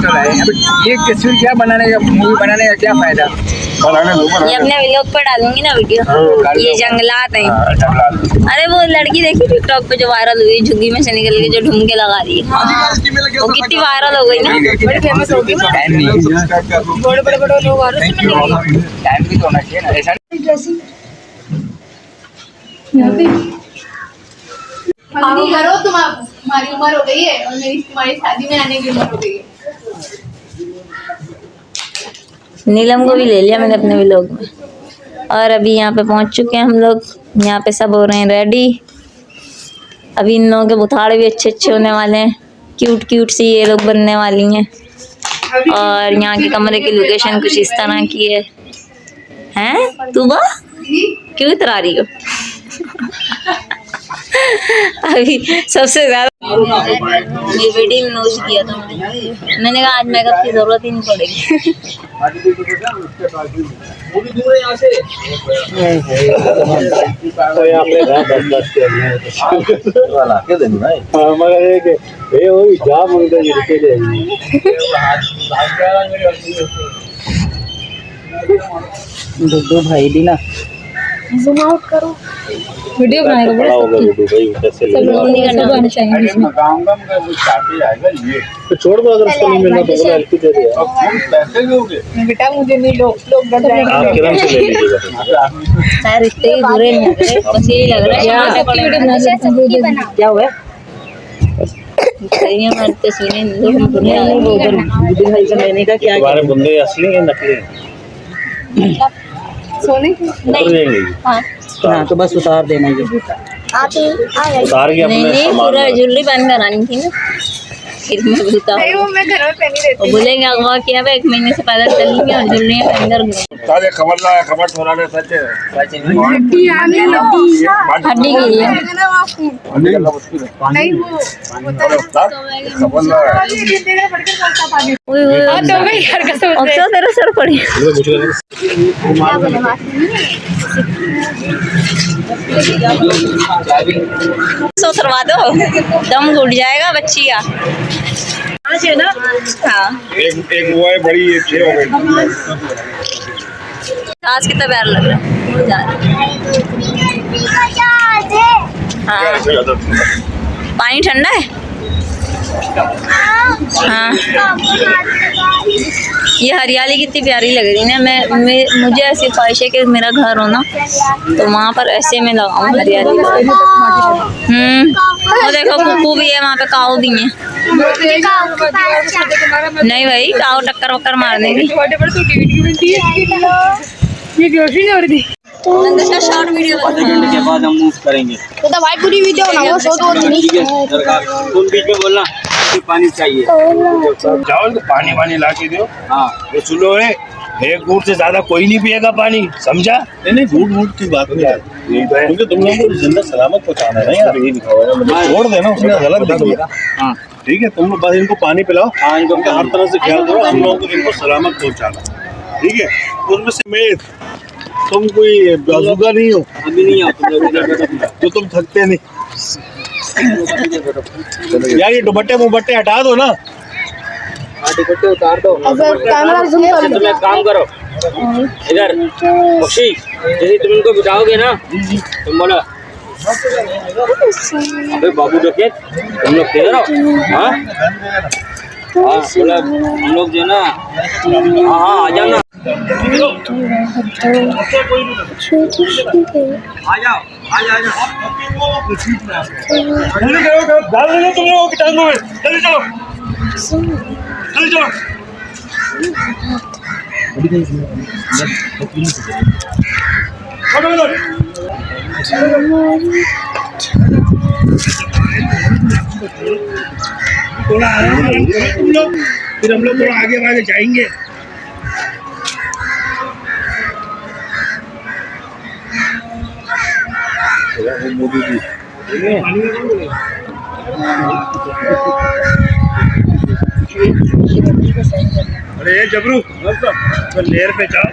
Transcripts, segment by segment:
तो रहे। अब ये तस्वीर क्या बनाने का, मूवी बनाने का क्या फायदा? ये अपने व्लॉग पर डालूंगी ना वीडियो। ये जंगलात है। अरे वो लड़की देखी टिकटॉक पे जो वायरल हुई, झुग्गी में से निकल के जो ढूंढ के लगा रही है, वो कितनी वायरल हो गई ना, बड़ी फेमस हो गई। बड़े बड़े लोग आ रहे हैं, टाइम भी तो होना चाहिए ना, ऐसा करो। तुम्हारी उम्र हो गई है और मेरी तुम्हारी शादी में आने की उम्र हो गई है। नीलम को भी ले लिया मैंने अपने व्लॉग में। और अभी यहाँ पे पहुँच चुके हैं हम लोग। यहाँ पे सब हो रहे हैं रेडी। अभी इन लोगों के बुथाड़ भी अच्छे अच्छे होने वाले हैं, क्यूट क्यूट सी ये लोग बनने वाली हैं। और यहाँ के कमरे की लोकेशन कुछ इस तरह की है। हैं तू बा क्यों इतरा रही हो? अभी सबसे ज्यादा ये वीडियो नोट किया था मैंने कहा आज मेकअप की जरूरत ही नहीं पड़ेगी। दो भाई दी ना ज़ूम आउट करो, वीडियो बनाएगा बड़ा होगा वीडियो भाई, कैसे सब आने चाहिए इसमें। तो छोड़ दो, अगर उसको नहीं मिलना तो बोला एलपी दे दे। पैसे दोगे बेटा मुझे नहीं, लोग डर जाएंगे। आप किरण से ले लीजिएगा। शायद रिश्ते ही बुरे नहीं लग रहे, बस यही लग रहा है क्या हुआ? सही में तस्वीरें लेने का क्या? तुम्हारे बंदे असली हैं नकली? सोने की नहीं हाँ तो बस उतार देना ये। उतार के अपने नहीं पूरा ज्वेलरी पहन कर आनी थी ना, फिर मैं बता नहीं, वो मैं घर में पहनी रहती और बोलेंगे अगवा किया हुआ 1 महीने से पैदल चलेंगे और ज्वेलरी पहन कर घूमेंगे। सारे खबर ला, खबर थोड़ा ले सच है। हड्डी आने लगी हड्डी गिरी है। नहीं वो खबर ला तो भाई यार कसम से अक्सर तेरा सर पड़ी सो करवा दो, दम घुट जाएगा बच्ची का। ना हाँ एक वो है बड़ी, ये 6 हो गई। घास कितना प्यार लग रहा है। हाँ पानी ठंडा है। हाँ ये हरियाली कितनी प्यारी लग रही है ना। मुझे ऐसी ख्वाहिश है कि मेरा घर हो ना तो वहाँ पर ऐसे में लगाऊं हरियाली। वो देखो कुकू भी है वहाँ पे, काऊ भी है। नहीं भाई काऊ टक्कर वक्कर मार देगी। शॉर्ट वीडियो आधे घंटे के बाद हम मूव करेंगे तो भाई पूरी वीडियो बनाओ, सो दो तुम बीच में बोलना कि पानी चाहिए, जाओ तो पानी वानी ला के दो। हाँ ये सुनो है, 1 घूंट से ज्यादा कोई नहीं पिएगा पानी, समझा? नहीं घूट की बात नहीं है, क्योंकि तुम लोगों को जिंदा सलामत पहुंचाना है ना यार। यही दिखाओ ना, छोड़ देना, उसने गलत दिखा। हाँ ठीक है, तुम लोग बस इनको पानी पिलाओ। हाँ, इनको हर तरह से ख्याल करो, हम लोगों को इनको सलामत पहुंचाना। ठीक है, उसमें से मेद तुम कोई बाजुगा नहीं हो, अभी नहीं आता तो तुम थकते नहीं यार। ये दुपट्टे मुबट्टे हटा दो ना, दुपट्टे उतार दो। कैमरा जूम कर तुम एक काम करो, इधर खुशी जैसे तुम इनको बिठाओगे ना, तुम बोला अबे बाबू देखे तुम लोग किधर हो? हाँ मतलब हम लोग जो ना, हाँ आ जाना, आ जाओ आ जाओ। डाल दो तुम लोगों की टांगों में, चलो चलो चलो चलो। थोड़ा आराम तुम लोग, फिर हम लोग थोड़ा आगे आगे जाएंगे। मोदी जी अरे ये जबरू तो लेर पे जाओ।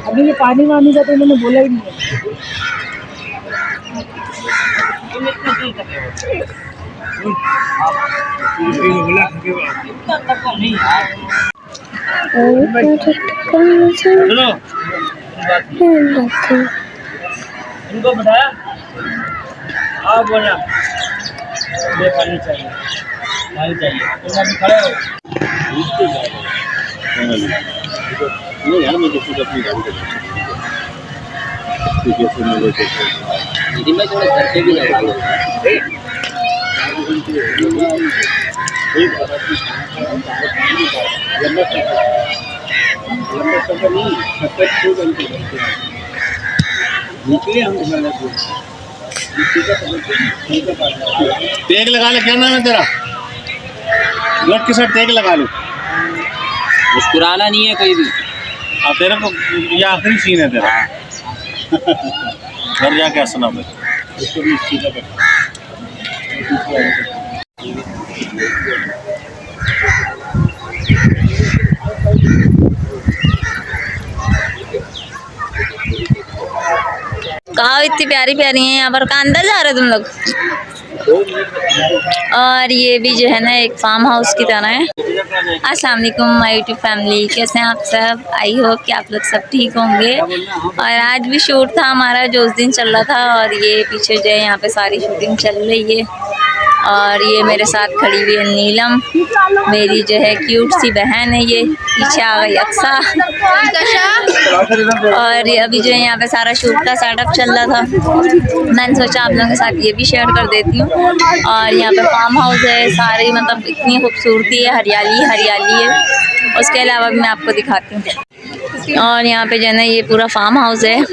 अभी ये पानी वानी का तो उन्होंने बोला ही नहीं है। बोला कि इतना तक तो नहीं यार सुनो इनको बताया आप बोला मुझे पानी चाहिए तुम अभी खड़े हो नहीं यार मैं तो खुद अपनी गाड़ी का ठीक है फिर मैं लेके दीदी मैं थोड़ा घर पे भी लगा लो लंबा सफर नहीं 70 घंटे निकले हम टैग लगा ले, क्या नाम है तेरा? लट के साथ टैग लगा लो। मुस्कुराना नहीं है कोई भी हाँ तेरा को ये आखिरी सीन है तेरा। घर जाके हंसना मैं उसको भी सीधा बैठा कहा इतनी प्यारी प्यारी हैं यहाँ पर। कहाँ अंदर जा रहे हो तुम लोग? और ये भी जो है ना एक फार्म हाउस की तरह है। अस्सलाम वालेकुम माय यूट्यूब फैमिली, कैसे हैं आप सब? आई होप कि आप लोग सब ठीक होंगे। और आज भी शूट था हमारा जो उस दिन चल रहा था और ये पीछे जो है यहाँ पे सारी शूटिंग चल रही है। और ये मेरे साथ खड़ी हुई है नीलम, मेरी जो है क्यूट सी बहन है। ये पीछे आ गई अक्सा। और ये अभी जो है यहाँ पे सारा शूट का सेटअप चल रहा था। मैंने सोचा आप लोगों के साथ ये भी शेयर कर देती हूँ। और यहाँ पे फार्म हाउस है, सारी मतलब इतनी खूबसूरती है, हरियाली हरियाली है। उसके अलावा भी मैं आपको दिखाती हूँ। और यहाँ पे जो है ना ये पूरा फार्म हाउस है।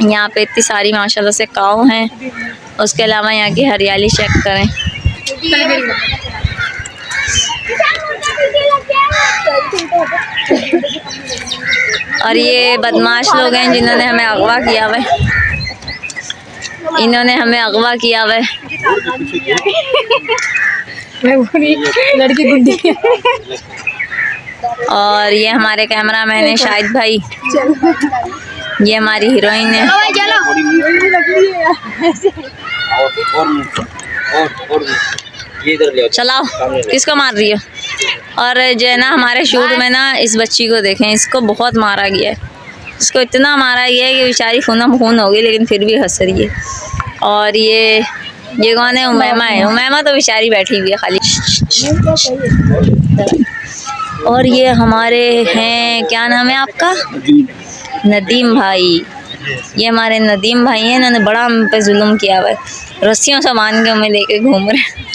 यहाँ पे इतनी सारी माशाल्लाह से काऊ हैं। उसके अलावा यहाँ की हरियाली चेक करें। और ये बदमाश लोग हैं जिन्होंने हमें अगवा किया हुआ है। इन्होंने हमें अगवा किया हुआ है। लड़की गुड्डी और ये हमारे कैमरामैन है शाहिद भाई। ये हमारी हीरोइन है। और ये इधर ले आओ। चलाओ, किसको मार रही हो? और जो है ना हमारे शूट में ना इस बच्ची को देखें, इसको बहुत मारा गया है। इसको इतना मारा गया है कि बेचारी खून खून हो गई, लेकिन फिर भी हंस रही है। और ये कौन है? उमैमा है। उमैमा तो बेचारी बैठी हुई है खाली। और ये हमारे हैं, क्या नाम है आपका? नदीम भाई। ये हमारे नदीम भाई हैं। इन्होंने बड़ा हम पे जुल्म किया हुआ है, रस्सियों से बांध के हमें लेके घूम रहे हैं।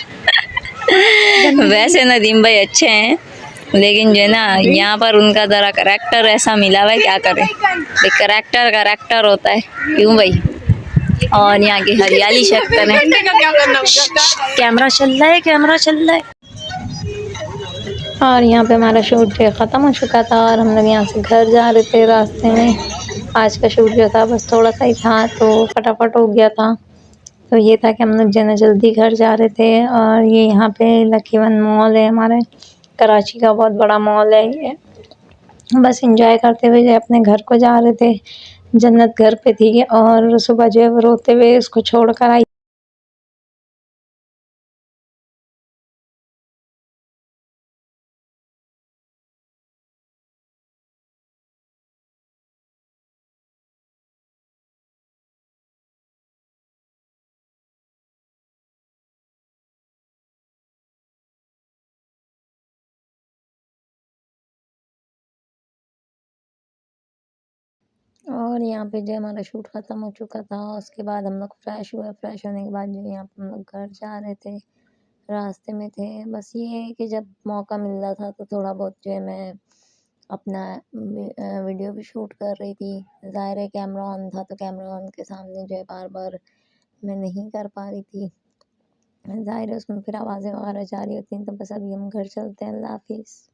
वैसे नदीम भाई अच्छे हैं, लेकिन जो है ना यहाँ पर उनका ज़रा करैक्टर ऐसा मिला हुआ है, क्या करें। एक करैक्टर होता है, क्यों भाई। और यहाँ की हरियाली चेक करें। कैमरा चल रहा है। और यहाँ पे हमारा शूट जो ख़त्म हो चुका था और हम लोग यहाँ से घर जा रहे थे। रास्ते में आज का शूट जो था बस थोड़ा सा ही था तो फटाफट हो गया था। तो ये था कि हम लोग जो जल्दी घर जा रहे थे। और ये यहाँ पे लकी वन मॉल है, हमारे कराची का बहुत बड़ा मॉल है ये। बस एंजॉय करते हुए जो अपने घर को जा रहे थे। जन्नत घर पे थी और सुबह जो है वो रोते हुए उसको छोड़ कर आई। और यहाँ पे जो हमारा शूट ख़त्म हो चुका था, उसके बाद हम लोग फ्रेश हुए। फ्रेश होने के बाद जो यहाँ पे हम लोग घर जा रहे थे, रास्ते में थे। बस ये है कि जब मौका मिल रहा था तो थोड़ा बहुत जो है मैं अपना वीडियो भी शूट कर रही थी। ज़ाहिर है कैमरा ऑन था तो कैमरा ऑन के सामने जो है बार बार मैं नहीं कर पा रही थी। ज़ाहिर है उसमें फिर आवाज़ें वगैरह जा रही होती हैं। तो बस अभी हम घर चलते हैं। अल्लाह हाफिज़।